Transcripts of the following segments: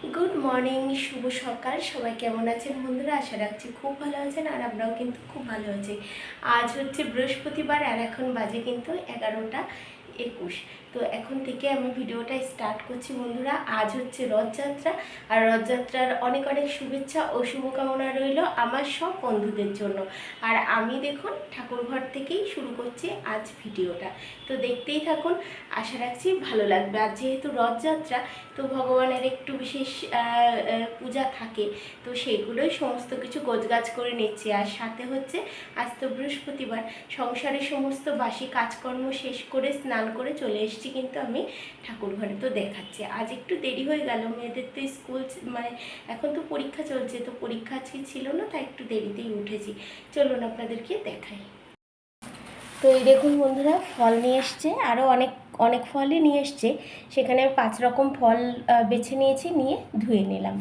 Good morning, শুভ সকাল। সবাই কেমন আছেন বন্ধুরা? আশা রাখছি খুব ভালো আছেন, আর আমরাও কিন্তু খুব ভালো আছি। আজ হচ্ছে বৃহস্পতিবার, আর এখন বাজে কিন্তু 11টা 21। তো এখন থেকে আমি ভিডিওটা স্টার্ট করছি বন্ধুরা। আজ হচ্ছে রথযাত্রা, আর রথযাত্রার অনেক অনেক শুভেচ্ছা ও শুভকামনা রইল আমার সব বন্ধুদের জন্য। আর আমি দেখুন ঠাকুরঘর থেকেই শুরু করছি আজ ভিডিওটা, তো দেখতেই থাকুন। আশা রাখছি ভালো লাগবে। আর যেহেতু রথযাত্রা, তো ভগবানের একটু বিশেষ পূজা থাকে, তো সেগুলোই সমস্ত কিছু গোছগাছ করে নিচ্ছি। আর সাথে হচ্ছে আজ তো বৃহস্পতিবার, সংসারের সমস্ত বাসি কাজকর্ম শেষ করে স্নান করে চলে এসেছি কিন্তু আমি ঠাকুর ঘরে। তো দেখাচ্ছি, আজ একটু দেরি হয়ে গেল, মেয়েদের তো স্কুল মানে এখন তো পরীক্ষা চলছে, তো পরীক্ষা আজকে ছিল না, তাই একটু দেরিতেই উঠেছি। চলুন আপনাদেরকে দেখাই। তো এই দেখুন বন্ধুরা, ফল নিয়ে এসছে, আরও অনেক অনেক ফলই নিয়ে এসছে। সেখানে 5 রকম ফল বেছে নিয়েছি, নিয়ে ধুয়ে নিলাম,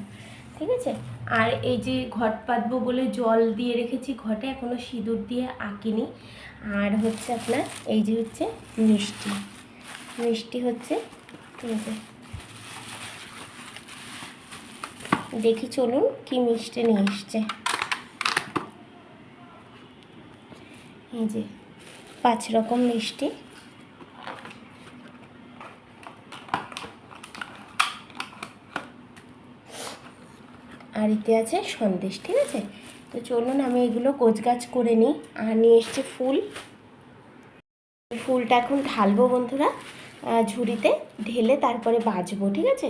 ঠিক আছে। আর এই যে ঘট পাতবো বলে জল দিয়ে রেখেছি ঘটে, এখনও সিঁদুর দিয়ে আঁকিনি। আর হচ্ছে আপনার এই যে হচ্ছে মিষ্টি মিষ্টি হচ্ছে, ঠিক আছে। দেখি চলুন কি মিষ্টি নিয়ে এসছে। এই যে 5 রকম মিষ্টি, আর এতে আছে সন্দেশ, ঠিক আছে। তো চলুন আমি এগুলো গোছগাছ করে নিই। আর নিয়ে এসছে ফুল। ফুলটা এখন ঢালবো বন্ধুরা, ঝুড়িতে ঢেলে তারপরে বাজবো, ঠিক আছে।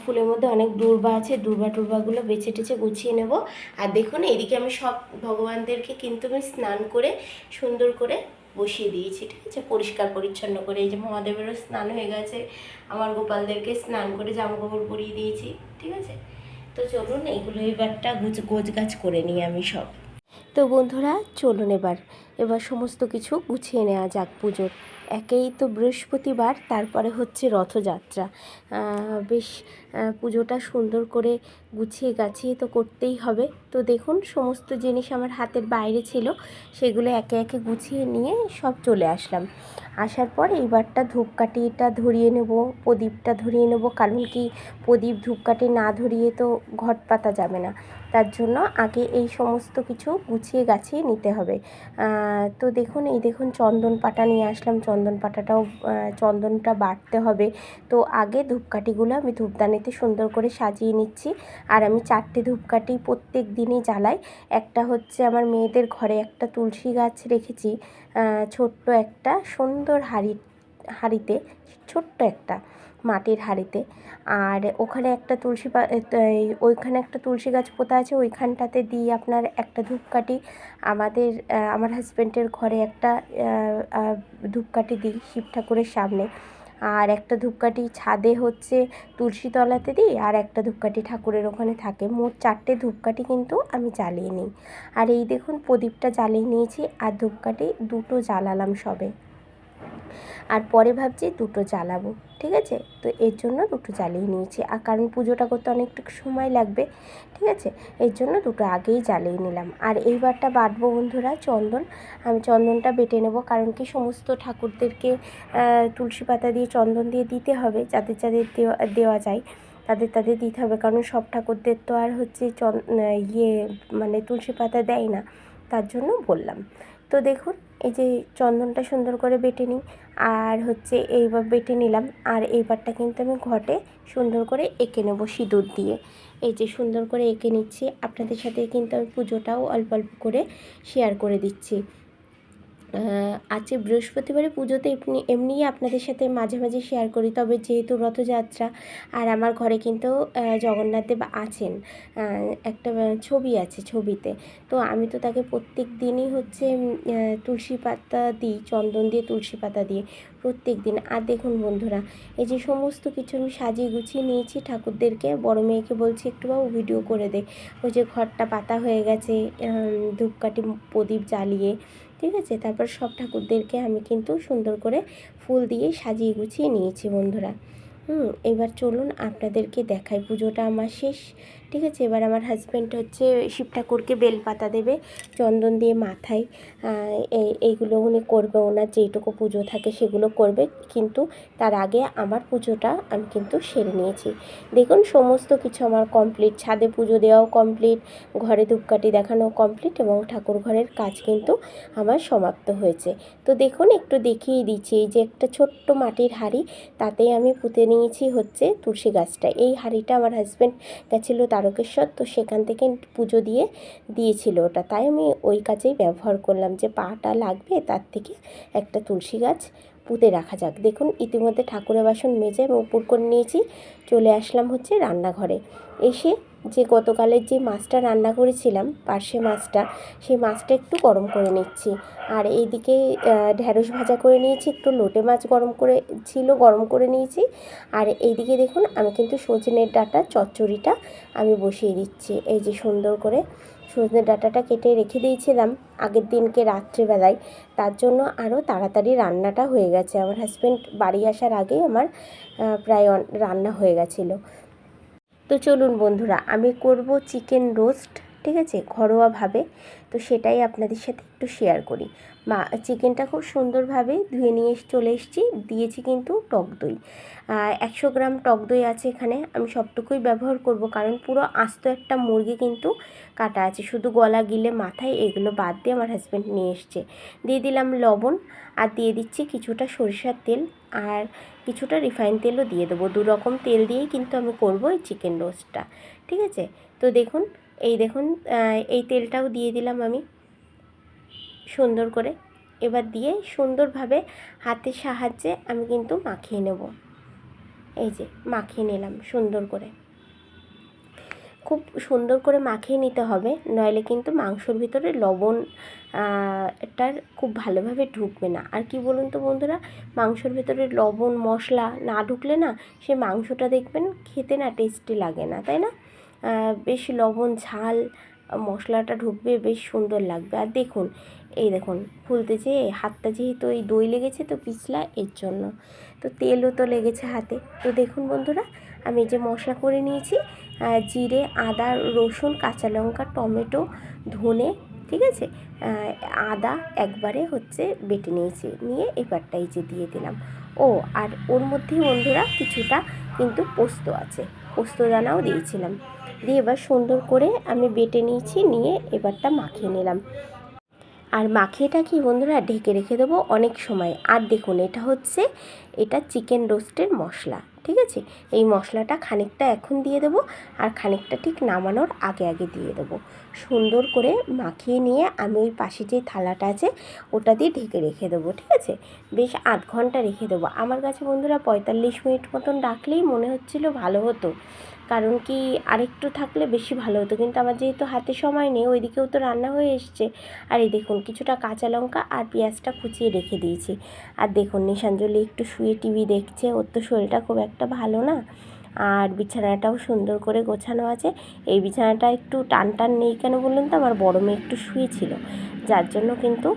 ফুলের মধ্যে অনেক দূর্বা আছে, টুরবাগুলো বেছে টেছে গুছিয়ে নেব। আর দেখুন এইদিকে আমি সব ভগবানদেরকে কিন্তু আমি স্নান করে সুন্দর করে বসিয়ে দিয়েছি, ঠিক আছে, পরিষ্কার পরিচ্ছন্ন করে। এই যে মহাদেবেরও স্নান হয়ে গেছে, আমার গোপালদেরকে স্নান করে জামা কাপড় পরিয়ে দিয়েছি, ঠিক আছে। তো চলুন এইগুলো এবারটা গোছগাছ করে নিই আমি সব। তো বন্ধুরা চলুন এবার সমস্ত কিছু গুছিয়ে নেওয়া যাক পুজোর। একেই তো বৃহস্পতিবার, তারপরে হচ্ছে রথযাত্রা। বেশ পুজোটা সুন্দর করে গুছিয়ে গাছিয়ে তো করতেই হবে। তো দেখুন সমস্ত জিনিস আমার হাতের বাইরে ছিল, সেগুলো একে একে গুছিয়ে নিয়ে সব চলে আসলাম। আসার পর এইবারটা ধূপকাঠিটা ধরিয়ে নেব, প্রদীপটা ধরিয়ে নেব। কারণ কি, প্রদীপ ধূপকাঠি না ধরিয়ে তো ঘট পাতা যাবে না। তার জন্য আগে এই সমস্ত কিছু গুছিয়ে গাছিয়ে নিতে হবে। তো দেখুন এই দেখুন চন্দন পাটা নিয়ে আসলাম, চন্দনটা বাটতে হবে। তো আগে ধূপকাঠিগুলো আমি ধূপদানিতে সুন্দর করে সাজিয়ে নিচ্ছি। আর আমি 4টে ধূপকাঠি প্রত্যেক দিনই জ্বালাই। একটা হচ্ছে আমার মেয়েদের ঘরে একটা তুলসী গাছ রেখেছি, ছোট্ট একটা সুন্দর হাঁড়িতে, ছোট্ট একটা মাটির হাঁড়িতে। আর ওখানে একটা ওইখানে একটা তুলসী গাছ পোতা আছে, ওইখানটাতে দিই আপনার একটা ধূপকাঠি। আমার হাজব্যান্ডের ঘরে একটা ধূপকাঠি দিই শিব ঠাকুরের সামনে। আর একটা ধূপকাঠি ছাদে হচ্ছে তুলসী তলাতে দিই, আর একটা ধূপকাঠি ঠাকুরের ওখানে থাকে। মোট 4টে ধূপকাঠি কিন্তু আমি জ্বালিয়ে নিই। আর এই দেখুন প্রদীপটা জ্বালিয়ে নিয়েছি, আর ধূপকাঠি 2টো জ্বালালাম সবে। আর পরে ভাবছি 2টো জ্বালাবো, ঠিক আছে। তো এর জন্য 2টো জ্বালিয়ে নিয়েছি, আর কারণ পুজোটা করতে অনেকটা সময় লাগবে, ঠিক আছে। এর জন্য 2টো আগেই জ্বালিয়ে নিলাম। আর এইবারটা বাটবো বন্ধুরা আমি চন্দনটা বেটে নেব। কারণ কি, সমস্ত ঠাকুরদেরকে তুলসী পাতা দিয়ে চন্দন দিয়ে দিতে হবে, যাদের দেওয়া যায় তাদের দিতে হবে। কারণ সব ঠাকুরদের তো আর হচ্ছে মানে তুলসী পাতা দেয় না, তার জন্য বললাম। তো দেখুন এই যে চন্দনটা সুন্দর করে বেটে নিই, আর হচ্ছে এইবার বেটে নিলাম। আর এইবারটা কিন্তু আমি ঘটে সুন্দর করে এঁকে নেব সিঁদুর দিয়ে। এই যে সুন্দর করে এঁকে নিচ্ছি, আপনাদের সাথে কিন্তু আমি পুজোটাও অল্প অল্প করে শেয়ার করে দিচ্ছি। আজকে বৃহস্পতিবারে পুজোতে এমনিই আপনাদের সাথে মাঝে মাঝে শেয়ার করি, তবে যেহেতু রথযাত্রা, আর আমার ঘরে কিন্তু জগন্নাথদেব আছেন, একটা ছবি আছে ছবিতে। তো আমি তো তাকে প্রত্যেক দিনই হচ্ছে তুলসী পাতা দিই, চন্দন দিয়ে তুলসী পাতা দিয়ে প্রত্যেক দিন। আর দেখুন বন্ধুরা, এই যে সমস্ত কিছু আমি সাজিয়ে গুছিয়ে নিয়েছি ঠাকুরদেরকে। বড় মেয়েকে বলছি একটু বাবু ভিডিও করে দে। ওই যে ঘরটা পাতা হয়ে গেছে, ধূপকাঠি প্রদীপ জ্বালিয়ে, ঠিক আছে। তারপর সব ঠাকুরদেরকে আমি কিন্তু সুন্দর করে ফুল দিয়ে সাজিয়ে গুছিয়ে নিয়েছি বন্ধুরা। এবার চলুন আপনাদেরকে দেখাই। পুজোটা আমার শেষ, ঠিক আছে। এবার আমার হাজব্যান্ড হচ্ছে শিব ঠাকুরকে বেলপাতা দেবে, চন্দন দিয়ে মাথায় এইগুলো উনি করবে, ওনার যেইটুকু পুজো থাকে সেগুলো করবে। কিন্তু তার আগে আমার পুজোটা আমি কিন্তু সেরে নিয়েছি। দেখুন সমস্ত কিছু আমার কমপ্লিট, ছাদে পুজো দেওয়াও কমপ্লিট, ঘরে ধূপকাঠি দেখানো কমপ্লিট, এবং ঠাকুর ঘরের কাজ কিন্তু আমার সমাপ্ত হয়েছে। তো দেখুন একটু দেখিয়ে দিচ্ছি, এই যে একটা ছোট্ট মাটির হাঁড়ি, তাতেই আমি পুঁতে নিয়েছি হচ্ছে তুলসী গাছটা। এই হাঁড়িটা আমার হাজব্যান্ড গেছিলো তারকেশ্বর, তো সেখান থেকে পুজো দিয়েছিল ওটা, তাই আমি ওই কাজেই ব্যবহার করলাম, যে পাটা লাগবে তার থেকে একটা তুলসী গাছ পুঁতে রাখা যাক। দেখুন ইতিমধ্যে ঠাকুরের বাসন মেজে এবং উপর করে নিয়েছি। চলে আসলাম হচ্ছে রান্নাঘরে। এসে যে গতকালের যে মাছটা রান্না করেছিলাম, পার্শে মাছটা, সেই মাছটা একটু গরম করে নিচ্ছি। আর এইদিকে ঢ্যাঁড়স ভাজা করে নিয়েছি, একটু লোটে মাছ গরম করে নিয়েছি। আর এইদিকে দেখুন আমি কিন্তু সজনের ডাঁটা চচ্চড়িটা আমি বসিয়ে দিচ্ছি। এই যে সুন্দর করে সজনের ডাঁটাটা কেটে রেখে দিয়েছিলাম আগের দিনকে রাত্রিবেলায়, তার জন্য আরও তাড়াতাড়ি রান্নাটা হয়ে গেছে। আমার হাজব্যান্ড বাড়ি আসার আগেই আমার প্রায় রান্না হয়ে গেছিলো। তো চলুন বন্ধুরা, আমি করব চিকেন রোস্ট, ঠিক আছে, ঘরোয়াভাবে। তো সেটাই আপনাদের সাথে একটু শেয়ার করি। চিকেনটা খুব সুন্দরভাবে ধুয়ে নিয়ে চলে এসেছি, দিয়েছি কিন্তু টক দই। 100 গ্রাম টক দই আছে এখানে, আমি সবটুকুই ব্যবহার করব, কারণ পুরো আস্ত একটা মুরগি কিন্তু কাটা আছে, শুধু গলা গিলে মাথায় এগুলো বাদ দিয়ে আমার হাজব্যান্ড নিয়ে এসছে। দিয়ে দিলাম লবণ, আর দিয়ে দিচ্ছি কিছুটা সরিষার তেল, আর কিছুটা রিফাইন তেলও দিয়ে দেবো। 2 রকম তেল দিয়েই কিন্তু আমি করব এই চিকেন রোস্টটা, ঠিক আছে। তো দেখুন এই তেলটাও দিয়ে দিলাম আমি সুন্দর করে। এবার দিয়ে সুন্দরভাবে হাতের সাহায্যে আমি কিন্তু মাখিয়ে নেব। এই যে মাখিয়ে নিলাম সুন্দর করে, খুব সুন্দর করে মাখিয়ে নিতে হবে, নইলে কিন্তু মাংসর ভিতরে লবণ এটার খুব ভালোভাবে ঢুকবে না। আর কি বলুন তো বন্ধুরা, মাংসর ভিতরে লবণ মশলা না ঢুকলে না, সে মাংসটা দেখবেন খেতে না টেস্টি লাগে না, তাই না? বেশ লবণ ঝাল মশলাটা ঢুকবে, বেশ সুন্দর লাগবে। আর দেখুন এই দেখুন খুলতে যেয়ে হাতটা যেহেতু এই দই লেগেছে তো পিছলা, এর জন্য তো তেলও তো লেগেছে হাতে। তো দেখুন বন্ধুরা, আমি যে মশলা করে নিয়েছি, জিরে আদা রসুন কাঁচা লঙ্কা টমেটো ধনে, ঠিক আছে, আদা একবারে হচ্ছে বেটে নিয়েছি, নিয়ে এবারটা এই যে দিয়ে দিলাম। ও আর ওর মধ্যেই বন্ধুরা কিছুটা কিন্তু পোস্ত আছে, পোস্ত দানাও দিয়েছিলাম, দিয়ে এবার সুন্দর করে আমি বেটে নিয়েছি, নিয়ে এবারটা মাখিয়ে নিলাম। আর মাখিয়েটা কি বন্ধুরা ঢেকে রেখে দেবো অনেক সময়। আর দেখুন এটা চিকেন রোস্টের মশলা, ঠিক আছে। এই মশলাটা খানিকটা এখন দিয়ে দেবো, আর খানিকটা ঠিক নামানোর আগে দিয়ে দেবো। সুন্দর করে মাখিয়ে নিয়ে আমি ওই পাশে যে থালাটা আছে ওটা দিয়ে ঢেকে রেখে দেবো, ঠিক আছে। বেশ 8 ঘন্টা রেখে দেবো। আমার কাছে বন্ধুরা 45 মিনিট মতন রাখলেই মনে হচ্ছিলো ভালো হতো, কারণ কি আরেকটু থাকলে বেশি ভালো হতো, কিন্তু আমার যেহেতু হাতে সময় নেই, ওইদিকেও তো রান্না হয়ে এসছে। আর এই দেখুন কিছুটা কাঁচা লঙ্কা আর পেঁয়াজটা কুচিয়ে রেখে দিয়েছি। আর দেখুন নিশাঞ্জলি একটু শুয়ে টিভি দেখছে, ওর তো শরীরটা খুব একটা ভালো না। আর বিছানাটাও সুন্দর করে গোছানো আছে। এই বিছানাটা একটু টান নেই কেন বলুন তো, আমার বড় মেয়ে একটু শুয়েছিল, যার জন্য কিন্তু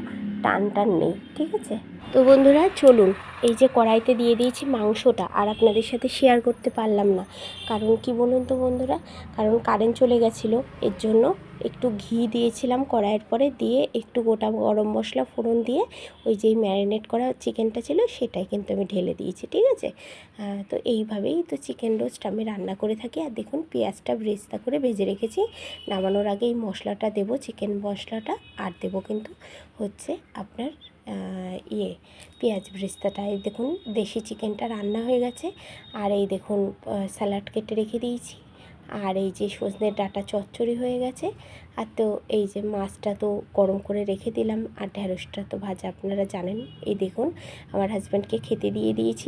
টান নেই, ঠিক আছে। তো বন্ধুরা চলুন, এই যে কড়াইতে দিয়ে দিয়েছি মাংসটা, আর আপনাদের সাথে শেয়ার করতে পারলাম না, কারণ কি বলুন তো বন্ধুরা, কারণ কারেন্ট চলে গেছিলো, এর জন্য একটু ঘি দিয়েছিলাম কড়াইয়ের পরে, দিয়ে একটু গোটা গরম মশলা ফোড়ন দিয়ে ওই যেই ম্যারিনেট করা চিকেনটা ছিল সেটাই কিন্তু আমি ঢেলে দিয়েছি, ঠিক আছে। তো এইভাবেই তো চিকেন রোস্ট আমি রান্না করে থাকি। আর দেখুন পেঁয়াজটা ব্রেস্তা করে ভেজে রেখেছি, নামানোর আগে এই মশলাটা দেবো, চিকেন মশলাটা, আর দেবো কিন্তু হচ্ছে আপনার পেঁয়াজ ব্রেস্তাটা। এই দেখুন দেশি চিকেনটা রান্না হয়ে গেছে, আর এই দেখুন স্যালাড কেটে রেখে দিয়েছি, আর এই যে সজনের ডাঁটা চচ্চড়ি হয়ে গেছে, আর তো এই যে মাছটা তো গরম করে রেখে দিলাম, আর ঢ্যাঁড়সটা তো ভাজা আপনারা জানেন। এই দেখুন আমার হাজব্যান্ডকে খেতে দিয়ে দিয়েছি।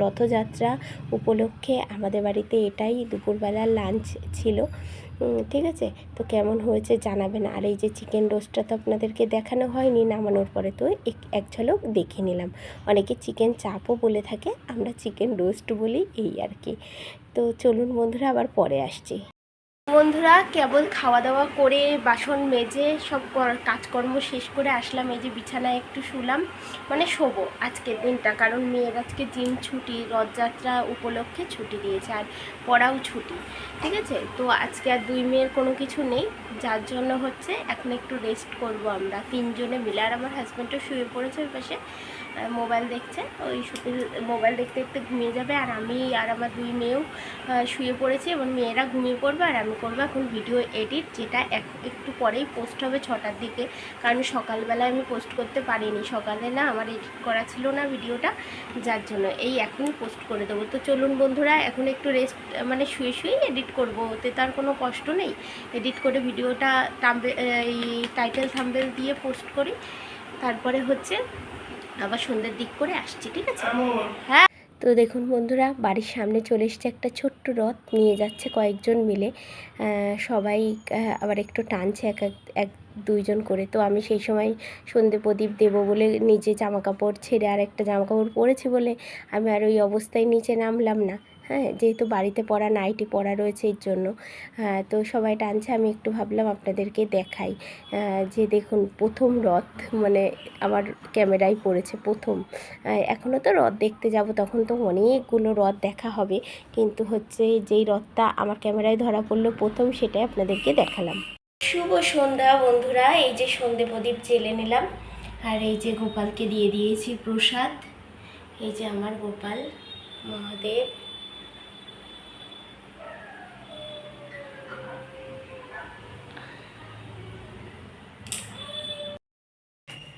রথযাত্রা উপলক্ষে আমাদের বাড়িতে এটাই দুপুরবেলার লাঞ্চ ছিল, ঠিক আছে। তো কেমন হয়েছে জানাবেন। আর এই যে চিকেন রোস্টটা তো আপনাদেরকে দেখানো হয়নি নামানোর পরে, তো এক ঝলক দেখে নিলাম। অনেকে চিকেন চাপও বলে থাকে, আমরা চিকেন রোস্ট বলি, এই আর কি। তো চলুন বন্ধুরা আবার পরে আসছি। বন্ধুরা কেবল খাওয়া দাওয়া করে বাসন মেজে সব কাজকর্ম শেষ করে আসলাম, এই যে বিছানায় একটু শুলাম, মানে শোবো আজকের দিনটা, কারণ মেয়ের আজকে জিম ছুটি, রথযাত্রা উপলক্ষে ছুটি দিয়েছে আর পড়াও ছুটি, ঠিক আছে। তো আজকে আর দুই মেয়ের কোনো কিছু নেই, যার জন্য হচ্ছে এখন একটু রেস্ট করব আমরা তিনজনে মিলে। আর আমার হাজব্যান্ডও শুয়ে পড়েছে ওই পাশে, মোবাইল দেখছে, ওই শুতে মোবাইল দেখতে দেখতে ঘুমিয়ে যাবে। আর আমি আর আমার দুই মেয়েও শুয়ে পড়েছি এবং মেয়েরা ঘুমিয়ে পড়বে আর আমি করবো এখন ভিডিও এডিট, যেটা একটু পরেই পোস্ট হবে 6টার দিকে, কারণ সকালবেলায় আমি পোস্ট করতে পারিনি, সকালে না আমার এডিট করা ছিল না ভিডিওটা, যার জন্য এই এখনই পোস্ট করে দেবো। তো চলুন বন্ধুরা এখন একটু রেস্ট, মানে শুয়ে শুয়েই এডিট করব, ওতে তার কোনো কষ্ট নেই, এডিট করে ভিডিওটা এই টাইটেল থাম্বনেল দিয়ে পোস্ট করি, তারপরে হচ্ছে আবার সন্ধ্যের দিক করে আসছি, ঠিক আছে। হ্যাঁ, তো দেখুন বন্ধুরা বাড়ির সামনে চলে এসছে একটা ছোট্ট রথ, নিয়ে যাচ্ছে কয়েকজন মিলে, সবাই আবার একটু টানছে এক এক দুইজন করে। তো আমি সেই সময় সন্ধে প্রদীপ দেবো বলে নিজে জামা কাপড় ছেড়ে আর একটা জামা কাপড় পরেছি বলে আমি আর ওই অবস্থায় নিচে নামলাম না, হ্যাঁ, যেহেতু বাড়িতে পরা নাইটি পরা রয়েছে এর জন্য। তো সবাই টানছে, আমি একটু ভাবলাম আপনাদেরকে দেখাই, যে দেখুন প্রথম রথ, মানে আমার ক্যামেরায় পড়েছে প্রথম। এখনও তো রথ দেখতে যাব, তখন তো অনেকগুলো রথ দেখা হবে, কিন্তু হচ্ছে যেই রথটা আমার ক্যামেরায় ধরা পড়লো প্রথম, সেটাই আপনাদেরকে দেখালাম। শুভ সন্ধ্যা বন্ধুরা, এই যে সন্ধে প্রদীপ জেলে নিলাম, আর এই যে গোপালকে দিয়ে দিয়েছি প্রসাদ, এই যে আমার গোপাল মহাদেব।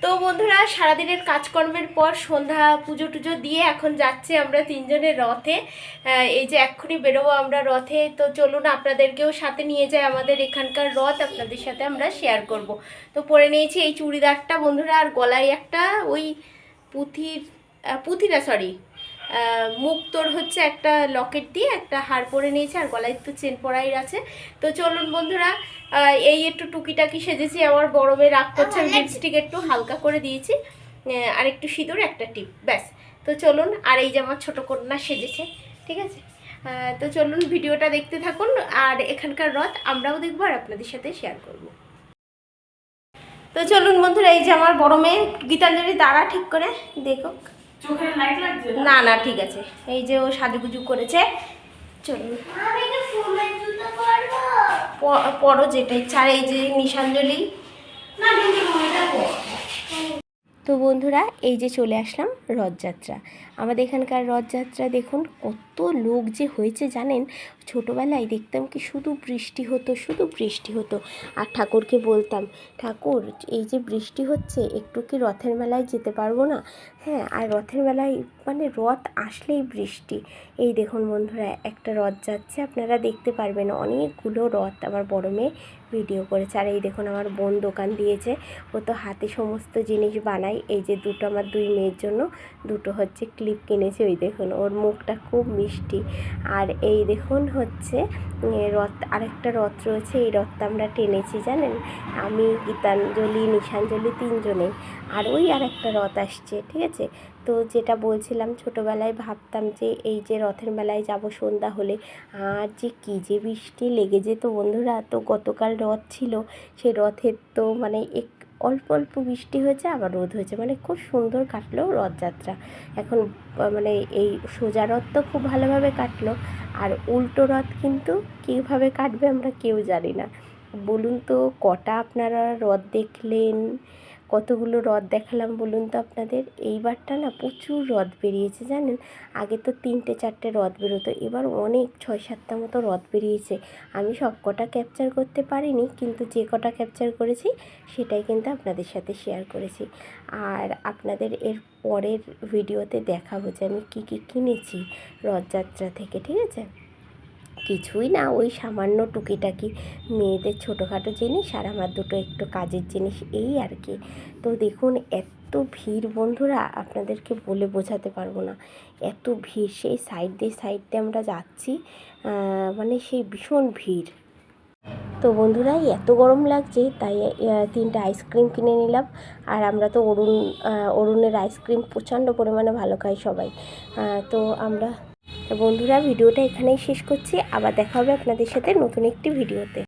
তো বন্ধুরা সারাদিনের কাজকর্মের পর সন্ধ্যা পুজো টুজো দিয়ে এখন যাচ্ছে আমরা তিনজনের রথে, এই যে এক্ষুনি বেরোবো আমরা রথে। তো চলুন আপনাদেরকেও সাথে নিয়ে যাই, আমাদের এখানকার রথ আপনাদের সাথে আমরা শেয়ার করব। তো পরে নিয়েছি এই চুড়িদারটা বন্ধুরা, আর গলায় একটা ওই পুঁথি না সরি মুক্তোর হচ্ছে একটা লকেট দিয়ে একটা হার পরে নিয়েছে, আর গলায় একটু চেন পরাই আছে। তো চলুন বন্ধুরা, এই একটু টুকিটাকি সেজেছি, আমার বড় মেয়ে রাগ করছে, আমি লিপস্টিক একটু হালকা করে দিয়েছি, আর একটু সিঁদুর একটা টিপ, ব্যাস। তো চলুন, আর এই যে আমার ছোটো কন্যা সেজেছে, ঠিক আছে। তো চলুন ভিডিওটা দেখতে থাকুন, আর এখানকার রথ আমরাও দেখবো আর আপনাদের সাথে শেয়ার করব। তো চলুন বন্ধুরা, এই যে আমার বড় মেয়ে গীতাঞ্জলি দাঁড়া ঠিক করে দেখো, চোখের লাইট লাগছে না, না ঠিক আছে, এই যে ও সাজুগুজু করেছে। চলুন পরো যেটা ইচ্ছা, আর এই যে নিশাঞ্জলি। তো বন্ধুরা এই যে চলে আসলাম রথযাত্রা, আমাদের এখানকার রথযাত্রা দেখুন কত লোক যে হয়েছে জানেন। ছোটোবেলায় দেখতাম কি শুধু বৃষ্টি হতো, শুধু বৃষ্টি হতো, আর ঠাকুরকে বলতাম, ঠাকুর এই যে বৃষ্টি হচ্ছে একটু কি রথের মেলায় যেতে পারবো না। হ্যাঁ, আর রথের মেলায় মানে রথ আসলেই বৃষ্টি। এই দেখুন বন্ধুরা একটা রথ যাচ্ছে, আপনারা দেখতে পারবেন অনেকগুলো রথ, আমার বড় মেয়ে ভিডিও করেছে। আর এই দেখুন আমার বোন দোকান দিয়েছে, ও তো হাতে সমস্ত জিনিস বানায়, এই যে দুটো আমার দুই মেয়ের জন্য দুটো হচ্ছে ক্লিপ কিনেছে, ওই দেখুন ওর মুখটা খুব মিষ্টি। আর এই দেখুন হচ্ছে রথ, আরেকটা রথ রয়েছে, এই রথটা আমরা টেনেছি জানেন, আমি গীতাঞ্জলি নিশাঞ্জলি তিনজনে, আর ওই আরেকটা রথ আসছে, ঠিক আছে। তো যেটা বলছিলাম ছোটোবেলায় ভাবতাম যে এই যে রথের মেলায় যাব সন্ধ্যা হলে, আর যে কী যে বৃষ্টি লেগে যেত বন্ধুরা। তো গতকাল রথ ছিল, সেই রথের তো মানে অল্প অল্প বৃষ্টি হয়েছে আবার রোদ হয়েছে, মানে খুব সুন্দর কাটলো রথযাত্রা। এখন মানে এই সোজা রথ তো খুব ভালোভাবে কাটলো, আর উল্টো রথ কিন্তু কীভাবে কাটবে আমরা কেউ জানি না। বলুন তো কটা আপনারা রথ দেখলেন, কতগুলো রথ দেখালাম বলুন তো আপনাদের। এইবারটা না প্রচুর রথ বেরিয়েছে জানেন, আগে তো 3-4টে রথ বেরোতো, এবার অনেক 6-7টা মতো রথ বেরিয়েছে। আমি সব কটা ক্যাপচার করতে পারিনি, কিন্তু যে কটা ক্যাপচার করেছি সেটাই কিন্তু আপনাদের সাথে শেয়ার করেছি। আর আপনাদের এর পরের ভিডিওতে দেখাবো যে আমি কী কী কিনেছি রথযাত্রা থেকে, ঠিক আছে। কিছুই না, ওই সামান্য টুকিটাকি মেয়েদের ছোটোখাটো জিনিস, আর আমার দুটো একটু কাজের জিনিস, এই আর কি। তো দেখুন এত ভিড় বন্ধুরা, আপনাদেরকে বলে বোঝাতে পারবো না, এত ভিড়, সেই সাইড দিয়ে আমরা যাচ্ছি, মানে সেই ভীষণ ভিড়। তো বন্ধুরা এত গরম লাগছে তাই 3টে আইসক্রিম কিনে নিলাম, আর আমরা তো অরুণের আইসক্রিম প্রচণ্ড পরিমাণে ভালো খাই সবাই। তো আমরা তো বন্ধুরা, ভিডিওটা এখানেই শেষ করছি। আবার দেখা হবে আপনাদের সাথে নতুন একটি ভিডিওতে।